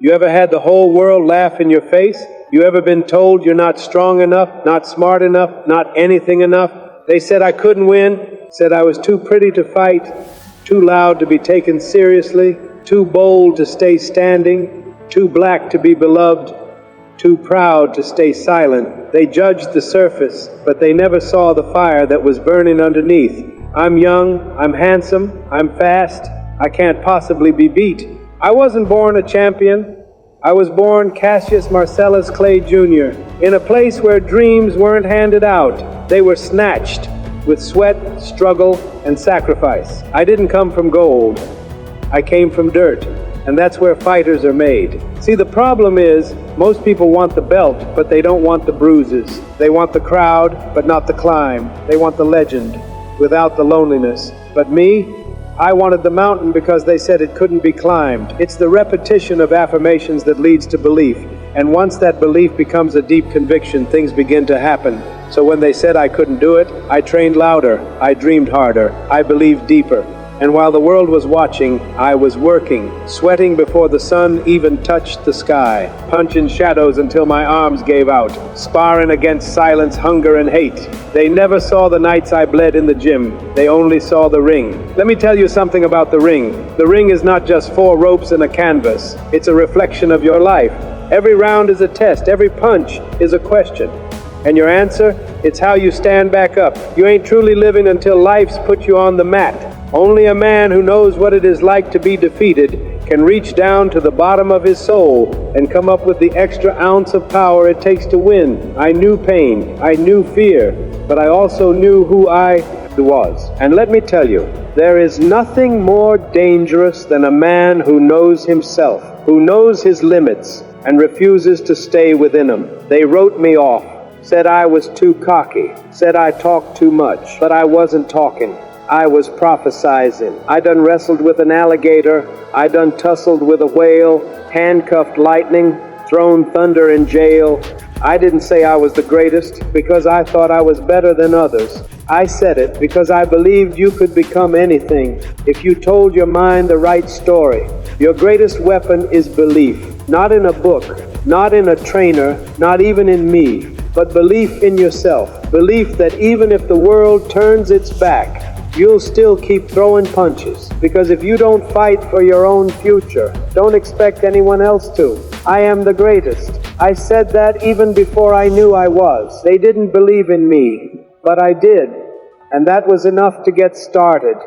You ever had the whole world laugh in your face? You ever been told you're not strong enough, not smart enough, not anything enough? They said I couldn't win, said I was too pretty to fight, too loud to be taken seriously, too bold to stay standing, too black to be beloved, too proud to stay silent. They judged the surface, but they never saw the fire that was burning underneath. I'm young, I'm handsome, I'm fast, I can't possibly be beat. I wasn't born a champion. I was born Cassius Marcellus Clay Jr. in a place where dreams weren't handed out. They were snatched with sweat, struggle, and sacrifice. I didn't come from gold. I came from dirt, and that's where fighters are made. See, the problem is, most people want the belt, but they don't want the bruises. They want the crowd, but not the climb. They want the legend, without the loneliness. But me, I wanted the mountain because they said it couldn't be climbed. It's the repetition of affirmations that leads to belief. And once that belief becomes a deep conviction, things begin to happen. So when they said I couldn't do it, I trained louder, I dreamed harder, I believed deeper. And while the world was watching, I was working, sweating before the sun even touched the sky, punching shadows until my arms gave out, sparring against silence, hunger, and hate. They never saw the nights I bled in the gym. They only saw the ring. Let me tell you something about the ring. The ring is not just 4 ropes and a canvas. It's a reflection of your life. Every round is a test. Every punch is a question. And your answer? It's how you stand back up. You ain't truly living until life's put you on the mat. Only a man who knows what it is like to be defeated can reach down to the bottom of his soul and come up with the extra ounce of power it takes to win. I knew pain, I knew fear, but I also knew who I was. And let me tell you, there is nothing more dangerous than a man who knows himself, who knows his limits, and refuses to stay within them. They wrote me off, said I was too cocky, said I talked too much, but I wasn't talking. I was prophesizing. I done wrestled with an alligator. I done tussled with a whale, handcuffed lightning, thrown thunder in jail. I didn't say I was the greatest because I thought I was better than others. I said it because I believed you could become anything if you told your mind the right story. Your greatest weapon is belief, not in a book, not in a trainer, not even in me, but belief in yourself. Belief that even if the world turns its back, you'll still keep throwing punches, because if you don't fight for your own future, don't expect anyone else to. I am the greatest. I said that even before I knew I was. They didn't believe in me, but I did, and that was enough to get started.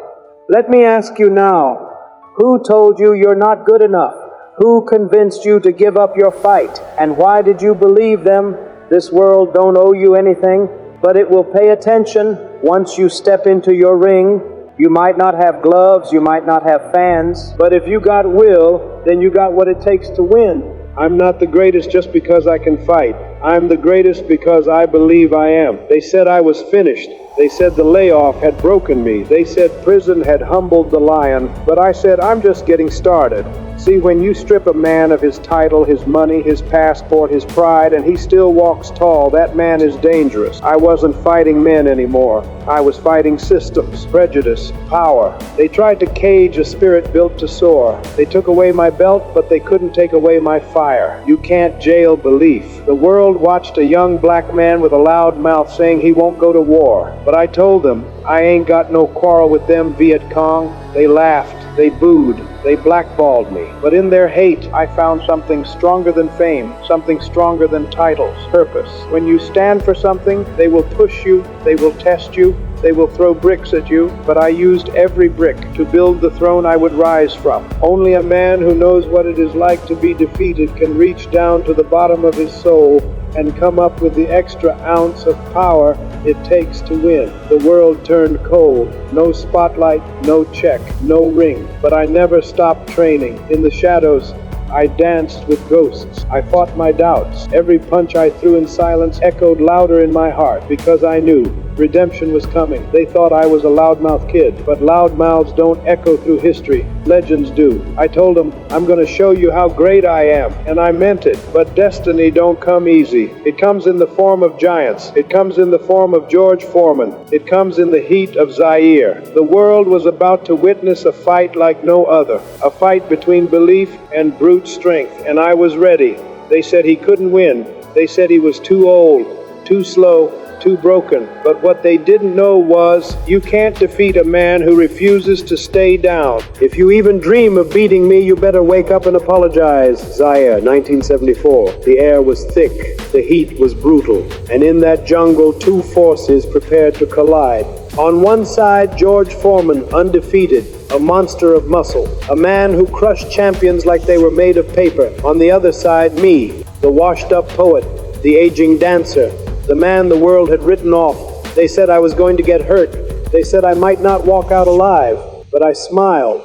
Let me ask you now, who told you you're not good enough? Who convinced you to give up your fight? And why did you believe them? This world don't owe you anything, but it will pay attention once you step into your ring. You might not have gloves, you might not have fans, but if you got will, then you got what it takes to win. I'm not the greatest just because I can fight. I'm the greatest because I believe I am. They said I was finished. They said the layoff had broken me. They said prison had humbled the lion. But I said I'm just getting started. See, when you strip a man of his title, his money, his passport, his pride, and he still walks tall, that man is dangerous. I wasn't fighting men anymore. I was fighting systems, prejudice, power. They tried to cage a spirit built to soar. They took away my belt, but they couldn't take away my fire. You can't jail belief. The world watched a young black man with a loud mouth saying he won't go to war. But I told them, I ain't got no quarrel with them Viet Cong. They laughed, they booed, they blackballed me. But in their hate, I found something stronger than fame, something stronger than titles, purpose. When you stand for something, they will push you, they will test you, they will throw bricks at you, but I used every brick to build the throne I would rise from. Only a man who knows what it is like to be defeated can reach down to the bottom of his soul and come up with the extra ounce of power it takes to win. The world turned cold. No spotlight, no check, no ring. But I never stopped training. In the shadows, I danced with ghosts. I fought my doubts. Every punch I threw in silence echoed louder in my heart because I knew Redemption was coming. They thought I was a loudmouth kid, but loudmouths don't echo through history. Legends do. I told them, I'm going to show you how great I am, and I meant it. But destiny don't come easy. It comes in the form of giants. It comes in the form of George Foreman. It comes in the heat of Zaire. The world was about to witness a fight like no other, a fight between belief and brute strength, and I was ready. They said he couldn't win. They said he was too old, too slow, too broken. But what they didn't know was, you can't defeat a man who refuses to stay down. If you even dream of beating me, you better wake up and apologize. Zaire, 1974. The air was thick. The heat was brutal. And in that jungle, two forces prepared to collide. On one side, George Foreman, undefeated, a monster of muscle, a man who crushed champions like they were made of paper. On the other side, me, the washed-up poet, the aging dancer, the man the world had written off. They said I was going to get hurt. They said I might not walk out alive. But I smiled,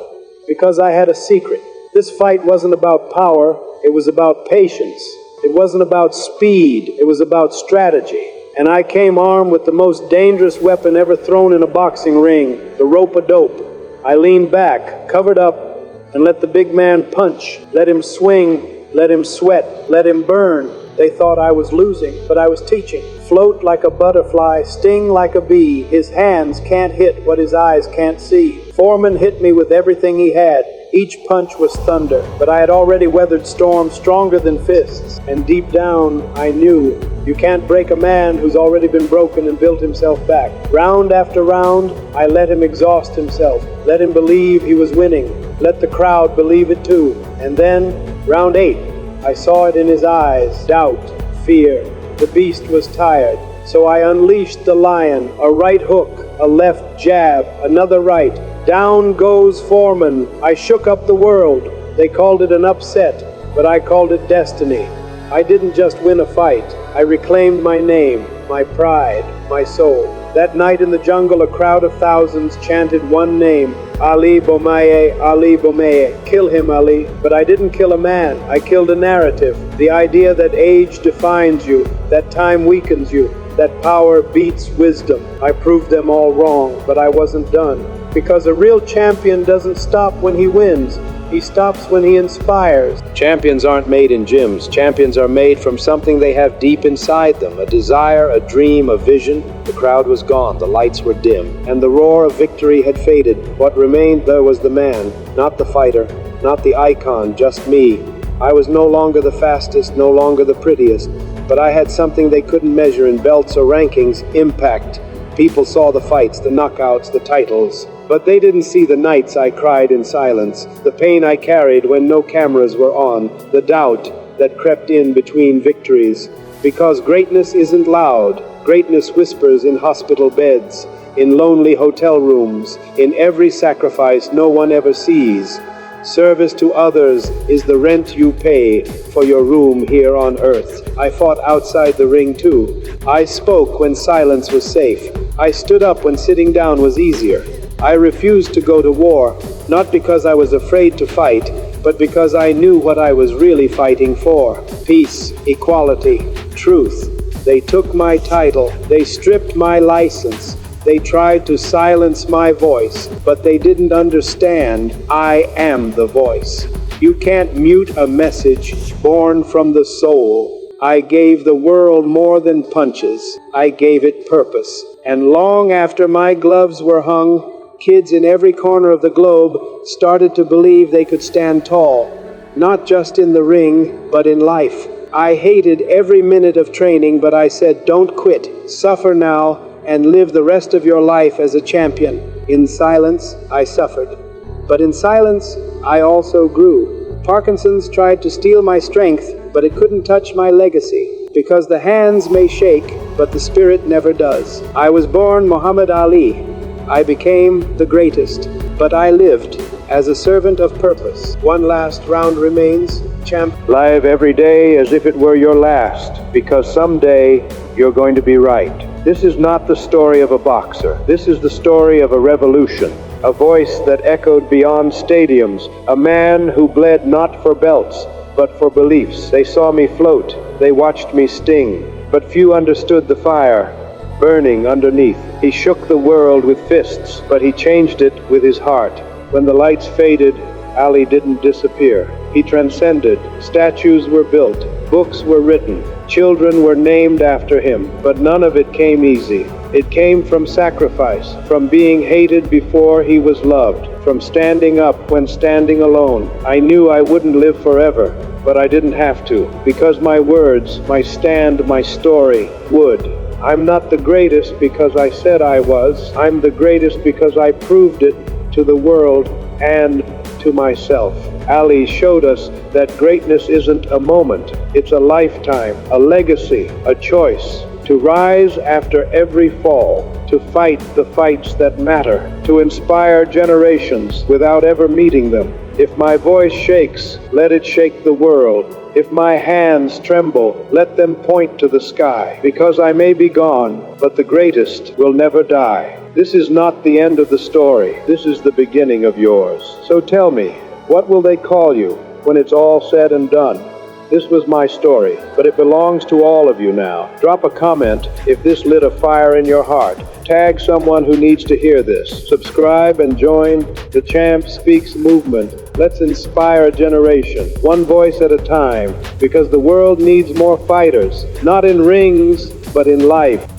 because I had a secret. This fight wasn't about power, it was about patience. It wasn't about speed, it was about strategy. And I came armed with the most dangerous weapon ever thrown in a boxing ring, the rope-a-dope. I leaned back, covered up, and let the big man punch. Let him swing, let him sweat, let him burn. They thought I was losing, but I was teaching. Float like a butterfly, sting like a bee. His hands can't hit what his eyes can't see. Foreman hit me with everything he had. Each punch was thunder, but I had already weathered storms stronger than fists. And deep down, I knew you can't break a man who's already been broken and built himself back. Round after round, I let him exhaust himself. Let him believe he was winning. Let the crowd believe it too. And then, round 8, I saw it in his eyes. Doubt, fear. The beast was tired. So I unleashed the lion. A right hook, a left jab, another right. Down goes Foreman. I shook up the world. They called it an upset, but I called it destiny. I didn't just win a fight. I reclaimed my name, my pride, my soul. That night in the jungle, a crowd of thousands chanted one name, Ali Bomaye, Ali Bomaye. Kill him, Ali. But I didn't kill a man. I killed a narrative. The idea that age defines you, that time weakens you, that power beats wisdom. I proved them all wrong, but I wasn't done. Because a real champion doesn't stop when he wins. He stops when he inspires. Champions aren't made in gyms. Champions are made from something they have deep inside them. A desire, a dream, a vision. The crowd was gone. The lights were dim. And the roar of victory had faded. What remained there was the man, not the fighter, not the icon, just me. I was no longer the fastest, no longer the prettiest. But I had something they couldn't measure in belts or rankings, impact. People saw the fights, the knockouts, the titles. But they didn't see the nights I cried in silence, the pain I carried when no cameras were on, the doubt that crept in between victories. Because greatness isn't loud. Greatness whispers in hospital beds, in lonely hotel rooms, in every sacrifice no one ever sees. Service to others is the rent you pay for your room here on earth. I fought outside the ring too. I spoke when silence was safe. I stood up when sitting down was easier. I refused to go to war, not because I was afraid to fight, but because I knew what I was really fighting for. Peace, equality, truth. They took my title. They stripped my license. They tried to silence my voice, but they didn't understand I am the voice. You can't mute a message born from the soul. I gave the world more than punches. I gave it purpose. And long after my gloves were hung, kids in every corner of the globe started to believe they could stand tall, not just in the ring, but in life. I hated every minute of training, but I said, don't quit. Suffer now and live the rest of your life as a champion. In silence, I suffered. But in silence, I also grew. Parkinson's tried to steal my strength, but it couldn't touch my legacy. Because the hands may shake, but the spirit never does. I was born Muhammad Ali. I became the greatest, but I lived as a servant of purpose. One last round remains, champ. Live every day as if it were your last, because someday you're going to be right. This is not the story of a boxer. This is the story of a revolution, a voice that echoed beyond stadiums, a man who bled not for belts, but for beliefs. They saw me float, they watched me sting, but few understood the fire. burning underneath. He shook the world with fists, but he changed it with his heart. When the lights faded, Ali didn't disappear. He transcended. Statues were built. Books were written. Children were named after him. But none of it came easy. It came from sacrifice, from being hated before he was loved, from standing up when standing alone. I knew I wouldn't live forever, but I didn't have to, because my words, my stand, my story would. I'm not the greatest because I said I was. I'm the greatest because I proved it to the world and to myself. Ali showed us that greatness isn't a moment, it's a lifetime, a legacy, a choice. To rise after every fall, to fight the fights that matter, to inspire generations without ever meeting them. If my voice shakes, let it shake the world. If my hands tremble, let them point to the sky. Because I may be gone, but the greatest will never die. This is not the end of the story. This is the beginning of yours. So tell me, what will they call you when it's all said and done? This was my story, but it belongs to all of you now. Drop a comment if this lit a fire in your heart. Tag someone who needs to hear this. Subscribe and join the Champ Speaks movement. Let's inspire a generation, one voice at a time, because the world needs more fighters, not in rings, but in life.